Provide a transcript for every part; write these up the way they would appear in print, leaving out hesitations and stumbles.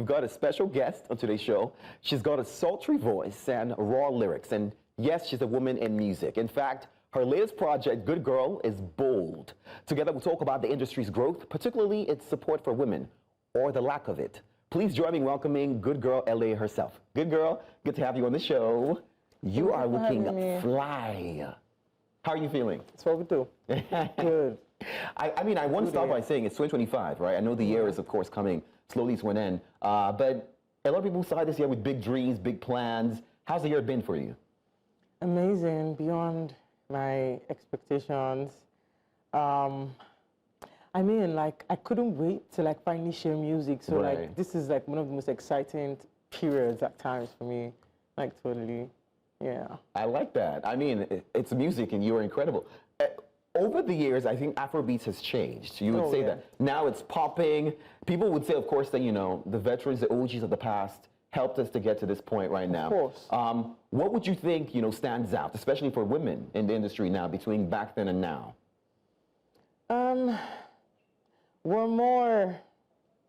we've got a special guest on today's show. She's got a sultry voice and raw lyrics. And yes, she's a woman in music. In fact, her latest project, Good Girl, is bold. Together, we'll talk about the industry's growth, particularly its support for women, or the lack of it. Please join me in welcoming Good Girl LA herself. Good Girl, good to have you on the show. You are looking fly. How are you feeling? That's what we do. Good. I mean, I want to start by saying it's 2025, right? I know the year is, of course, coming slowly to an end. But a lot of people started this year with big dreams, big plans. How's the year been for you? Amazing, beyond my expectations. I mean, like, I couldn't wait to, like, finally share music. So, like, this is, like, one of the most exciting periods at times for me. Like, totally, yeah. I like that. I mean, it's music and you're incredible. Over the years, I think Afrobeats has changed. You would say that. Now it's popping. People would say, of course, that, you know, the veterans, the OGs of the past helped us to get to this point right now. Of course. What would you think, you know, stands out, especially for women in the industry now, between back then and now? We're more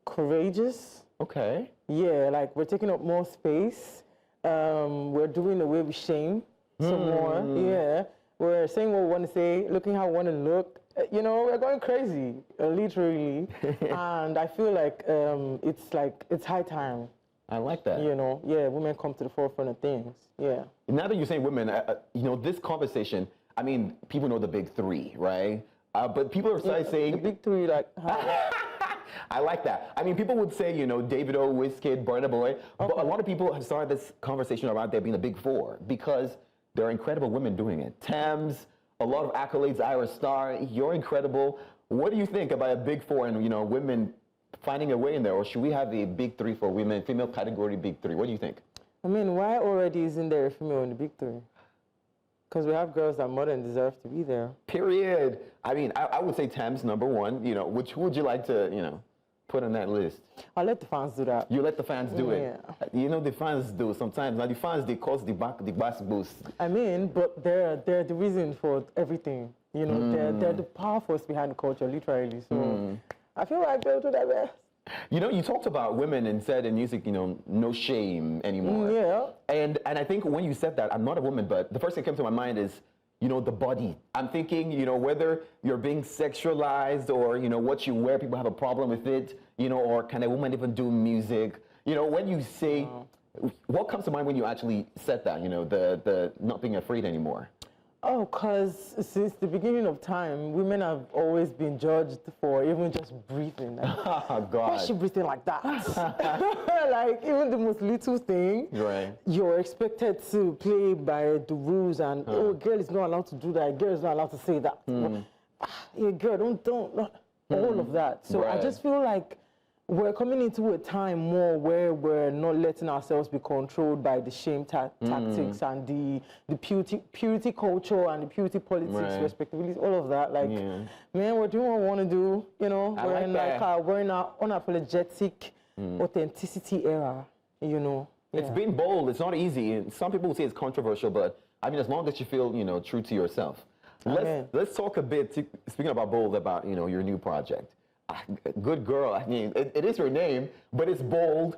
courageous. Okay. Yeah, like we're taking up more space. We're doing away with shame some more. Yeah. We're saying what we want to say, looking how we want to look. You know, we're going crazy, literally. And I feel like it's high time. I like that. You know, yeah, women come to the forefront of things. Yeah. Now that you're saying women, you know, this conversation, I mean, people know the big three, right? But people are saying... The big three, like... I like that. I mean, people would say, you know, Davido, Wizkid, Burna Boy, but a lot of people have started this conversation around there being the big four because there are incredible women doing it. Thames, a lot of accolades, Ira Star, you're incredible. What do you think about a big four and, you know, women finding a way in there? Or should we have a big three for women, female category big three? What do you think? I mean, why already isn't there a female in the big three? Because we have girls that more than deserve to be there. Period. I mean, I would say Thames #1. You know, who would you like to, you know, put on that list? I'll let the fans do that. You let the fans do it. You know, the fans do sometimes. Now the fans, they cause the bass boost. I mean, but they're the reason for everything. You know, they're the power force behind the culture, literally. So I feel like they'll do their best. You know, you talked about women and said in music, you know, no shame anymore. Yeah. And I think when you said that, I'm not a woman, but the first thing that came to my mind is, you know, the body. I'm thinking, you know, whether you're being sexualized or, you know, what you wear, people have a problem with it, you know, or can a woman even do music? You know, when you say, what comes to mind when you actually said that, you know, the not being afraid anymore? Oh, because since the beginning of time, women have always been judged for even just breathing. Like, oh, God. Why is she breathing like that? Like, even the most little thing, you're expected to play by the rules and, oh, girl is not allowed to do that, girl is not allowed to say that. Yeah, girl, don't all of that. So I just feel like we're coming into a time more where we're not letting ourselves be controlled by the shame tactics and the purity culture and the purity politics, respectively, all of that. Like, man, we're doing what we want to do, you know? We're in our unapologetic authenticity era, you know? It's been bold. It's not easy. Some people say it's controversial, but I mean, as long as you feel, you know, true to yourself. Let's talk a bit, speaking about bold, about, you know, your new project. Good Girl, I mean, it is your name, but it's bold.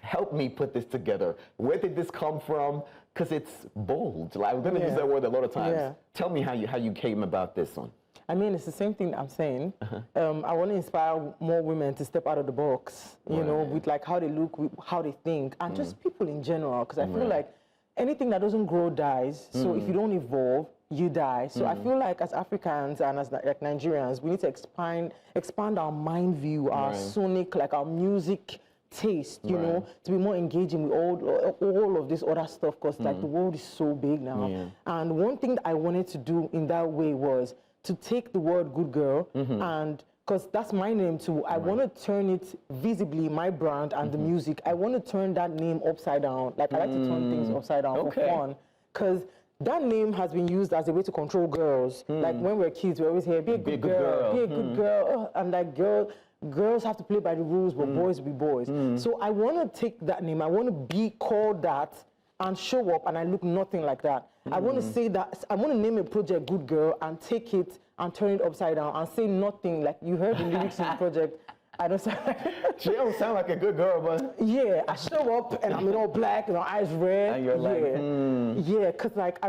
Help me put this together. Where did this come from? Because it's bold. Like, I'm going to use that word a lot of times. Tell me how you came about this one. I mean, it's the same thing I'm saying. I want to inspire more women to step out of the box, you know, with like how they look, with how they think, and just people in general. Because I feel like anything that doesn't grow dies. So if you don't evolve, you die. So I feel like as Africans and as like Nigerians, we need to expand our mind view, our sonic, like our music taste, you know, to be more engaging with all of this other stuff, because like the world is so big now. And one thing that I wanted to do in that way was to take the word Good Girl and because that's my name too. I want to turn it visibly, my brand and the music. I want to turn that name upside down. Like I like to turn things upside down for fun, because that name has been used as a way to control girls. Like when we're kids, we always hear, be a good girl, be a good girl. And like girls have to play by the rules, but boys will be boys. So I want to take that name. I want to be called that and show up, and I look nothing like that. I want to say that, I want to name a project Good Girl and take it and turn it upside down and say nothing. Like you heard the lyrics in the project. I don't sound like She don't sound like a good girl, but yeah, I show up and I'm in all black and my eyes red. and you're like, Yeah, because like I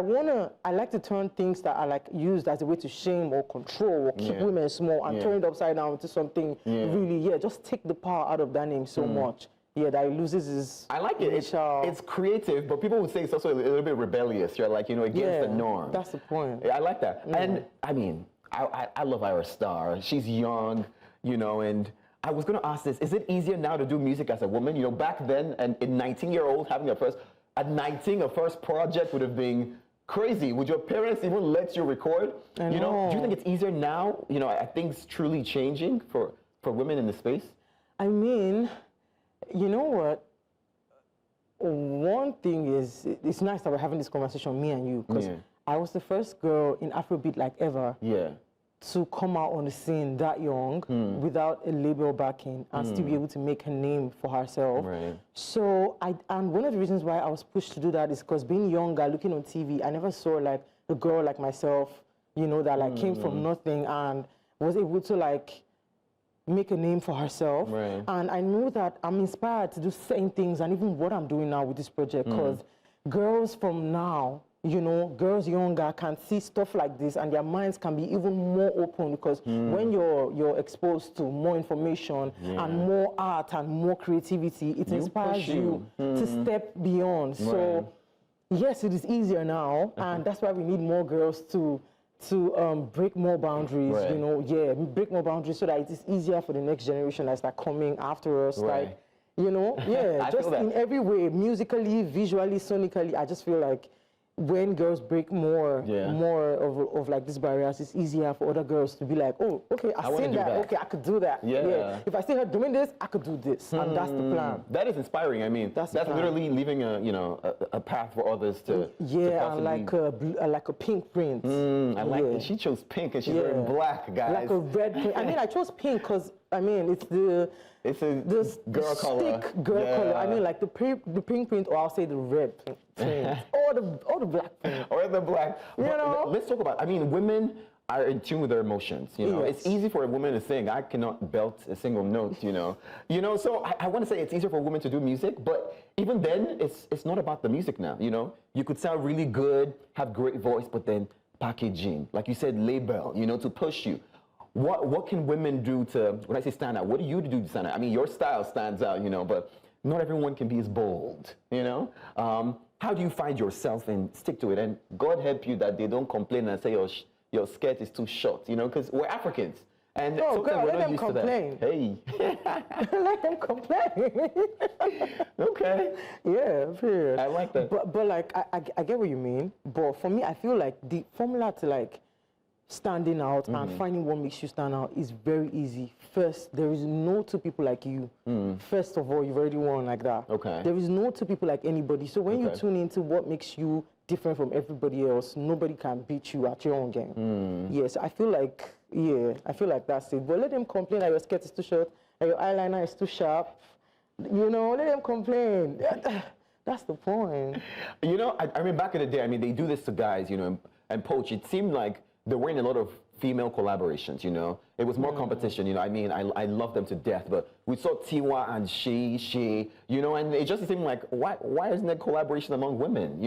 like to turn things that are like used as a way to shame or control or keep women small and turn it upside down into something really, just take the power out of that name so much. Yeah, that it loses its I like it. It's creative, but people would say it's also a little bit rebellious. You're like, against the norm. That's the point. Yeah, I like that. And I mean, I love Ira Star. She's young, and I was going to ask this. Is it easier now to do music as a woman? Back then, and a 19-year-old having a first project would have been crazy. Would your parents even let you record? I know. Do you think it's easier now? Are things truly changing for women in the space? I mean, you know what? One thing is, it's nice that we're having this conversation, me and you, because I was the first girl in Afrobeat like ever to come out on the scene that young without a label backing and still be able to make a name for herself. Right. So, and one of the reasons why I was pushed to do that is because being younger, looking on TV, I never saw like a girl like myself, that like came from nothing and was able to like make a name for herself. Right. And I know that I'm inspired to do certain things and even what I'm doing now with this project, because girls from now, girls younger can see stuff like this and their minds can be even more open, because when you're exposed to more information and more art and more creativity, it inspires you to step beyond. So yes, it is easier now, and that's why we need more girls to break more boundaries, break more boundaries so that it is easier for the next generation that's like coming after us, Right. just in every way, musically, visually, sonically. I just feel like when girls break more of like these barriers, it's easier for other girls to be like, oh, okay, I've seen that. Okay, I could do that. Yeah. If I see her doing this, I could do this, and that's the plan. That is inspiring. I mean, that's literally leaving a path for others to and like a pink print. I like it. She chose pink and she's wearing black, guys. Like a red print. I mean, I chose pink because it's a girl color. Stick girl color. I mean, like the pink print, or I'll say the red print, or the black print. Or the black. Let's talk about. I mean, women are in tune with their emotions. It's easy for a woman to sing. I cannot belt a single note. So I want to say it's easier for women to do music, but even then, it's not about the music now. You could sound really good, have great voice, but then packaging, like you said, label. To push you. What can women do to, when I say stand out, what do you do to stand out? I mean, your style stands out, but not everyone can be as bold, How do you find yourself and stick to it? And God help you that they don't complain and say your skirt is too short, because we're Africans. And girl, we're let not them used complain. To that. Hey. Let them complain. Okay. Yeah, period. I like that. But like, I get what you mean. But for me, I feel like the formula to like standing out and finding what makes you stand out is very easy. First, there is no two people like you. First of all, you've already won like that. Okay. There is no two people like anybody. So when you tune into what makes you different from everybody else, nobody can beat you at your own game. Yes, I feel like that's it. But let them complain that your skirt is too short, that your eyeliner is too sharp. Let them complain. That's the point. I mean, back in the day, I mean, they do this to guys, and Poach, it seemed like there weren't a lot of female collaborations, It was more competition, I mean, I love them to death, but we saw Tiwa and she, and it just seemed like, why isn't there collaboration among women,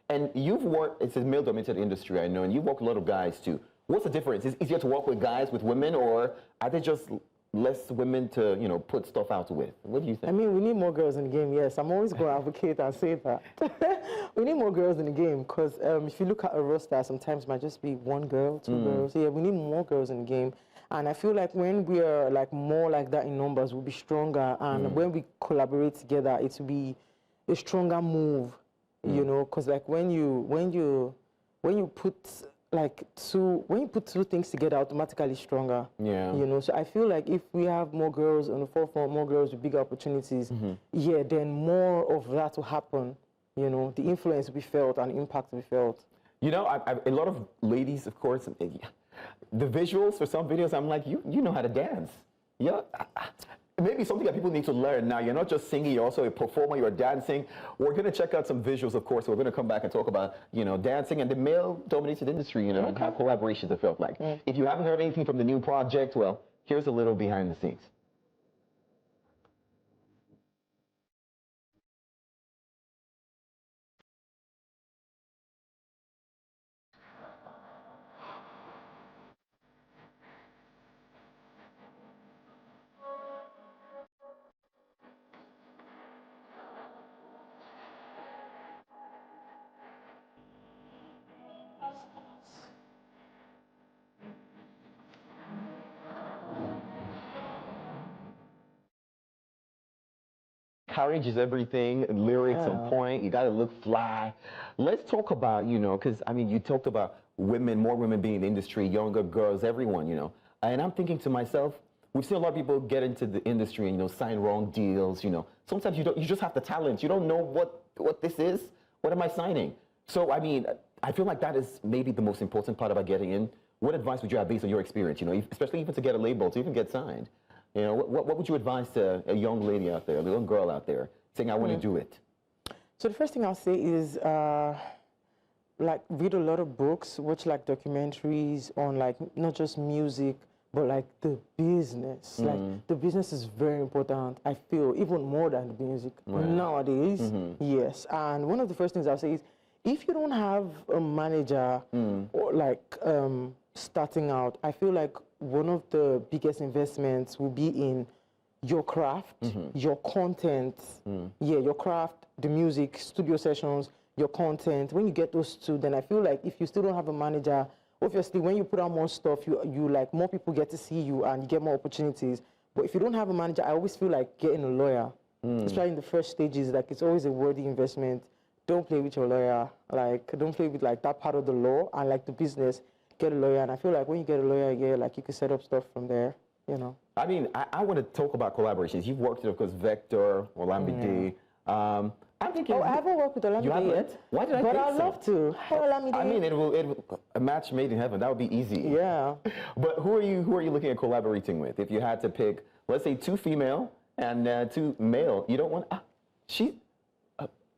And you've worked, it's a male-dominated industry, I know, and you've worked with a lot of guys, too. What's the difference? Is it easier to work with guys, with women, or are they just less women to, put stuff out with? What do you think? I mean, we need more girls in the game, yes. I'm always going to advocate and say that. We need more girls in the game, because if you look at a roster, sometimes it might just be one girl, two girls. Yeah, we need more girls in the game. And I feel like when we are like more like that in numbers, we'll be stronger. And when we collaborate together, it will be a stronger move, because like when you put two things together, automatically stronger. Yeah. So I feel like if we have more girls on the forefront, more girls with bigger opportunities, then more of that will happen. The influence will be felt and impact will be felt. A lot of ladies, of course, the visuals for some videos, I'm like, you know how to dance. Yeah. Maybe something that people need to learn now. You're not just singing, you're also a performer, you're dancing. We're going to check out some visuals, of course. We're going to come back and talk about, dancing and the male-dominated industry, and how collaborations have felt like. If you haven't heard anything from the new project, well, here's a little behind the scenes. courage is everything, lyrics on point, you gotta look fly. Let's talk about, you know, because I mean, you talked about women, more women being in the industry, younger girls, everyone, you know. And I'm thinking to myself, we've seen a lot of people get into the industry and, you know, sign wrong deals, you know. Sometimes you just have the talent. You don't know what this is. What am I signing? So, I mean, I feel like that is maybe the most important part about getting in. What advice would you have based on your experience, you know, especially even to get a label, to even get signed? You know, what would you advise to a young lady out there, a young girl out there, saying, I want to do it? So the first thing I'll say is, like, read a lot of books, watch, like, documentaries on, like, not just music, but, like, the business. Like, the business is very important, I feel, even more than the music nowadays. Yes. And one of the first things I'll say is, if you don't have a manager or, like, starting out, I feel like one of the biggest investments will be in your craft, your content, your craft, the music, studio sessions, your content. When you get those two, then I feel like if you still don't have a manager, obviously when you put out more stuff, you like more people get to see you and you get more opportunities. But if you don't have a manager, I always feel like getting a lawyer, especially in the first stages, like it's always a worthy investment. Don't play with your lawyer, like don't play with like that part of the law and like the business. Get a lawyer, and I feel like when you get a lawyer, like you can set up stuff from there, you know. I mean, I want to talk about collaborations. You've worked with, of course, Vector, Olamide. I'm thinking. Oh, I haven't worked with Olamide yet. Why did I But think I'd so? love to. Hi, Olamide. I mean, a match made in heaven. That would be easy. Yeah. But who are you looking at collaborating with? If you had to pick, let's say 2 female and 2 male, you don't want.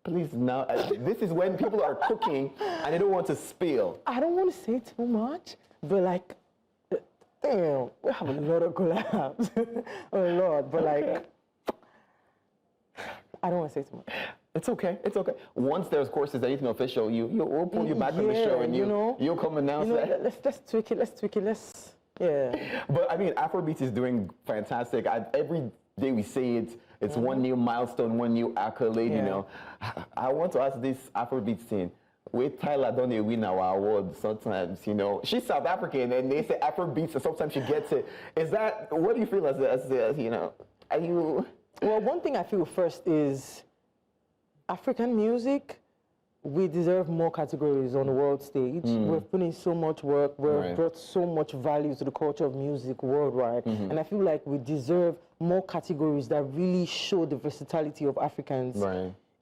Please, now, this is when people are cooking and they don't want to spill. I don't want to say too much, but like, damn, we have a lot of collabs. A lot, but like, I don't want to say too much. It's okay, it's okay. Once there's courses, anything official, we'll pull you back on the show and you'll come announce that. Let's tweak it, yeah. But I mean, Afrobeat is doing fantastic. Every day we say it, it's one new milestone, one new accolade, you know. I want to ask this Afrobeat scene. With Tyler, don't they win our award sometimes, you know? She's South African and they say Afrobeat, so sometimes she gets it. Is that, what do you feel as you know, are you? Well, one thing I feel first is African music, we deserve more categories on the world stage. We've put in so much work, we've brought so much value to the culture of music worldwide. And I feel like we deserve more categories that really show the versatility of Africans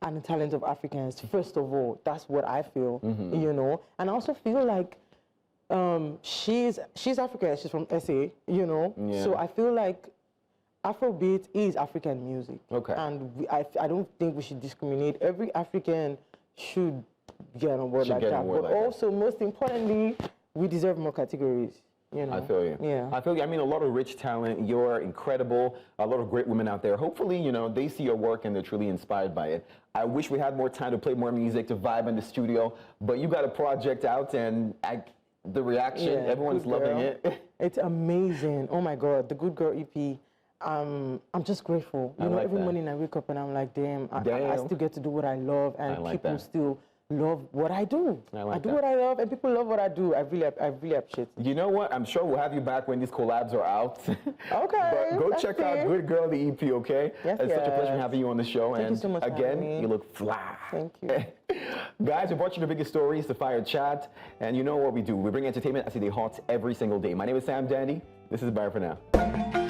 and the talent of Africans. First of all, that's what I feel, you know. And I also feel like she's African, she's from SA, you know. So I feel like Afrobeat is African music. And I don't think we should discriminate. Every African should get on board like that. But also, most importantly, we deserve more categories. You know? I feel you. Yeah. I feel you. I mean, a lot of rich talent. You're incredible. A lot of great women out there. Hopefully, you know, they see your work and they're truly inspired by it. I wish we had more time to play more music, to vibe in the studio. But you got a project out and the reaction, everyone's loving it. It's amazing. Oh my God, the Good Girl EP. I'm just grateful. You know, every morning I wake up and I'm like, damn, I still get to do what I love, and people still love what I do. I do what I love, and people love what I do. I really appreciate it. You know what? I'm sure we'll have you back when these collabs are out. Okay. But go check out Good Girl, the EP, okay? Yes, it's such a pleasure having you on the show. Thank you so much again, for having me. You look fly. Thank you. Guys, we brought you the biggest stories, the fire chat, and you know what we do. We bring entertainment as they hot every single day. My name is Sam Dandy. This is bye for now.